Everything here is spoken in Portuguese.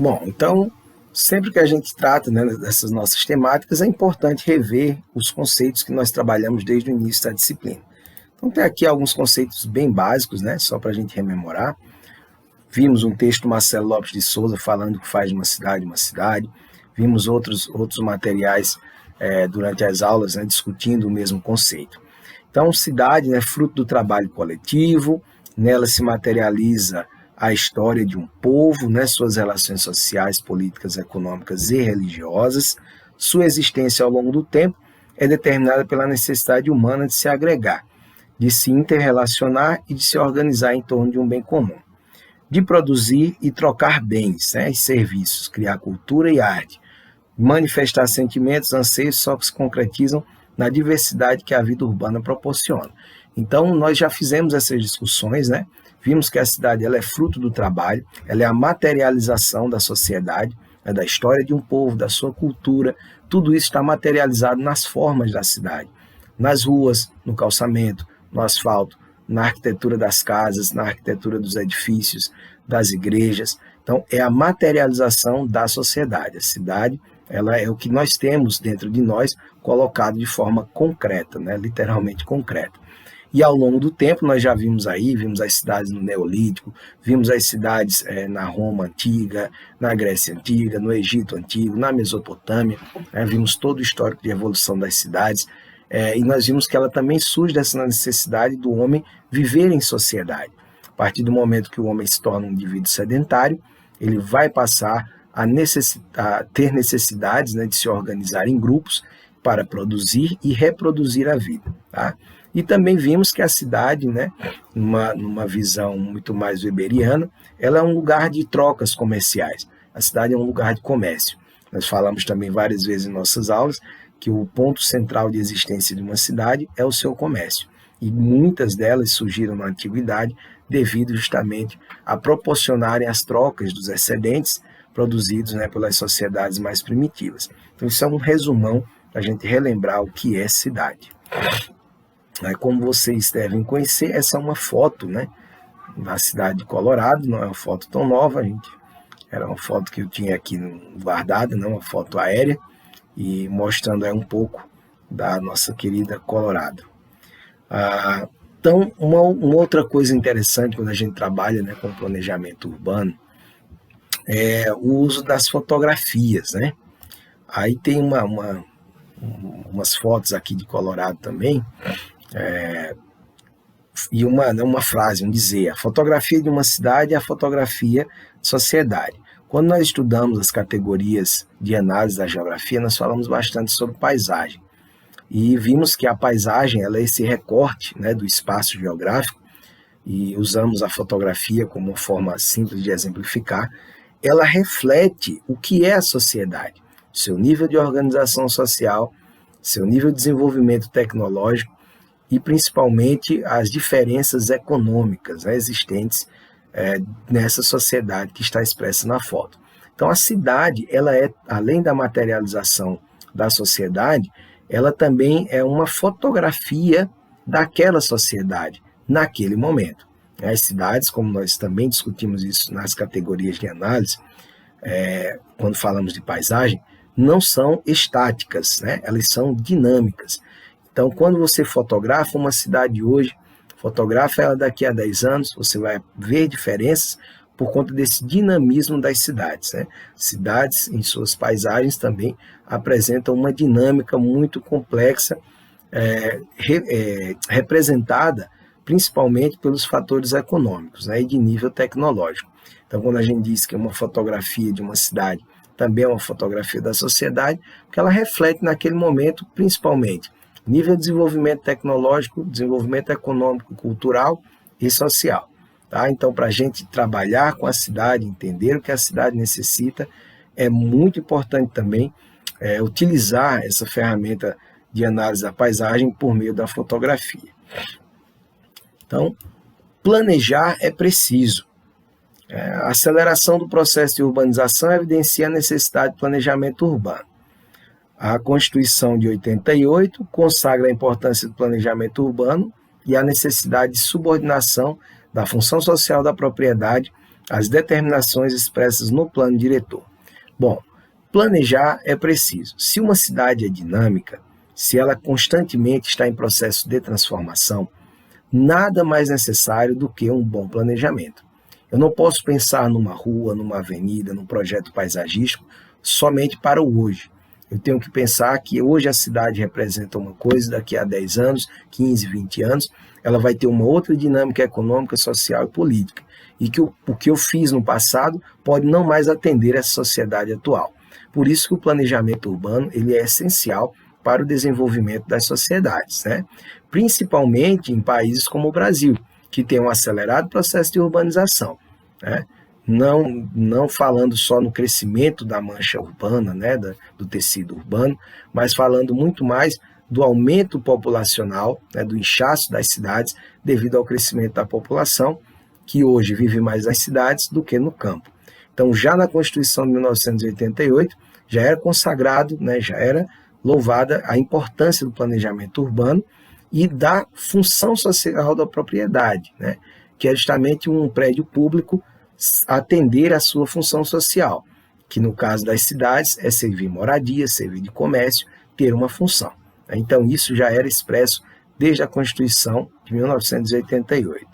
Bom, então, sempre que a gente trata, né, dessas nossas temáticas, é importante rever os conceitos que nós trabalhamos desde o início da disciplina. Então, tem aqui alguns conceitos bem básicos, né, só para a gente rememorar. Vimos um texto do Marcelo Lopes de Souza falando que faz de uma cidade. Vimos outros materiais durante as aulas, né, discutindo o mesmo conceito. Então, cidade, né, fruto do trabalho coletivo, nela se materializa a história de um povo, né, suas relações sociais, políticas, econômicas e religiosas. Sua existência ao longo do tempo é determinada pela necessidade humana de se agregar, de se interrelacionar e de se organizar em torno de um bem comum, de produzir e trocar bens, né, e serviços, criar cultura e arte, manifestar sentimentos, anseios só que se concretizam na diversidade que a vida urbana proporciona. Então, nós já fizemos essas discussões, né? Vimos que a cidade ela é fruto do trabalho, ela é a materialização da sociedade, né, da história de um povo, da sua cultura, tudo isso está materializado nas formas da cidade, nas ruas, no calçamento, no asfalto, na arquitetura das casas, na arquitetura dos edifícios, das igrejas. Então, é a materialização da sociedade. A cidade ela é o que nós temos dentro de nós colocado de forma concreta, né? Literalmente concreta. E ao longo do tempo nós já vimos as cidades no Neolítico, vimos as cidades na Roma Antiga, na Grécia Antiga, no Egito Antigo, na Mesopotâmia, vimos todo o histórico de evolução das cidades, e nós vimos que ela também surge dessa necessidade do homem viver em sociedade. A partir do momento que o homem se torna um indivíduo sedentário, ele vai passar a ter necessidades, né, de se organizar em grupos para produzir e reproduzir a vida. Tá? E também vimos que a cidade, né, numa visão muito mais weberiana, ela é um lugar de trocas comerciais. A cidade é um lugar de comércio. Nós falamos também várias vezes em nossas aulas que o ponto central de existência de uma cidade é o seu comércio. E muitas delas surgiram na antiguidade devido justamente a proporcionarem as trocas dos excedentes produzidos, né, pelas sociedades mais primitivas. Então isso é um resumão para a gente relembrar o que é cidade. Como vocês devem conhecer, essa é uma foto, né, da cidade de Colorado, não é uma foto tão nova, era uma foto que eu tinha aqui guardada, né, uma foto aérea, e mostrando um pouco da nossa querida Colorado. Então, uma outra coisa interessante quando a gente trabalha, né, com planejamento urbano é o uso das fotografias, né? Aí tem umas fotos aqui de Colorado também, e uma frase, um dizer: a fotografia de uma cidade é a fotografia de sociedade. Quando nós estudamos as categorias de análise da geografia, nós falamos bastante sobre paisagem. E vimos que a paisagem ela é esse recorte, né, do espaço geográfico, e usamos a fotografia como uma forma simples de exemplificar. Ela reflete o que é a sociedade, seu nível de organização social, seu nível de desenvolvimento tecnológico e principalmente as diferenças econômicas, né, existentes nessa sociedade que está expressa na foto. Então a cidade, ela é, além da materialização da sociedade, ela também é uma fotografia daquela sociedade naquele momento. As cidades, como nós também discutimos isso nas categorias de análise, quando falamos de paisagem, não são estáticas, né? Elas são dinâmicas. Então, quando você fotografa uma cidade hoje, fotografa ela daqui a 10 anos, você vai ver diferenças por conta desse dinamismo das cidades, né? Cidades, em suas paisagens, também apresentam uma dinâmica muito complexa, representada principalmente pelos fatores econômicos, né, e de nível tecnológico. Então, quando a gente diz que uma fotografia de uma cidade também é uma fotografia da sociedade, porque ela reflete naquele momento, principalmente, nível de desenvolvimento tecnológico, desenvolvimento econômico, cultural e social. Tá? Então, para a gente trabalhar com a cidade, entender o que a cidade necessita, é muito importante também utilizar essa ferramenta de análise da paisagem por meio da fotografia. Então, planejar é preciso. A aceleração do processo de urbanização evidencia a necessidade de planejamento urbano. A Constituição de 88 consagra a importância do planejamento urbano e a necessidade de subordinação da função social da propriedade as determinações expressas no plano diretor. Bom, planejar é preciso. Se uma cidade é dinâmica, se ela constantemente está em processo de transformação, nada mais necessário do que um bom planejamento. Eu não posso pensar numa rua, numa avenida, num projeto paisagístico somente para o hoje. Eu tenho que pensar que hoje a cidade representa uma coisa, daqui a 10 anos, 15, 20 anos, ela vai ter uma outra dinâmica econômica, social e política. E que o que eu fiz no passado pode não mais atender essa sociedade atual. Por isso que o planejamento urbano ele é essencial para o desenvolvimento das sociedades, né? Principalmente em países como o Brasil, que tem um acelerado processo de urbanização, né? Não falando só no crescimento da mancha urbana, né, do tecido urbano, mas falando muito mais do aumento populacional, né, do inchaço das cidades devido ao crescimento da população, que hoje vive mais nas cidades do que no campo. Então, já na Constituição de 1988, já era consagrado, né, já era louvada a importância do planejamento urbano e da função social da propriedade, né, que é justamente um prédio público atender à sua função social, que no caso das cidades é servir moradia, servir de comércio, ter uma função. Então, isso já era expresso desde a Constituição de 1988.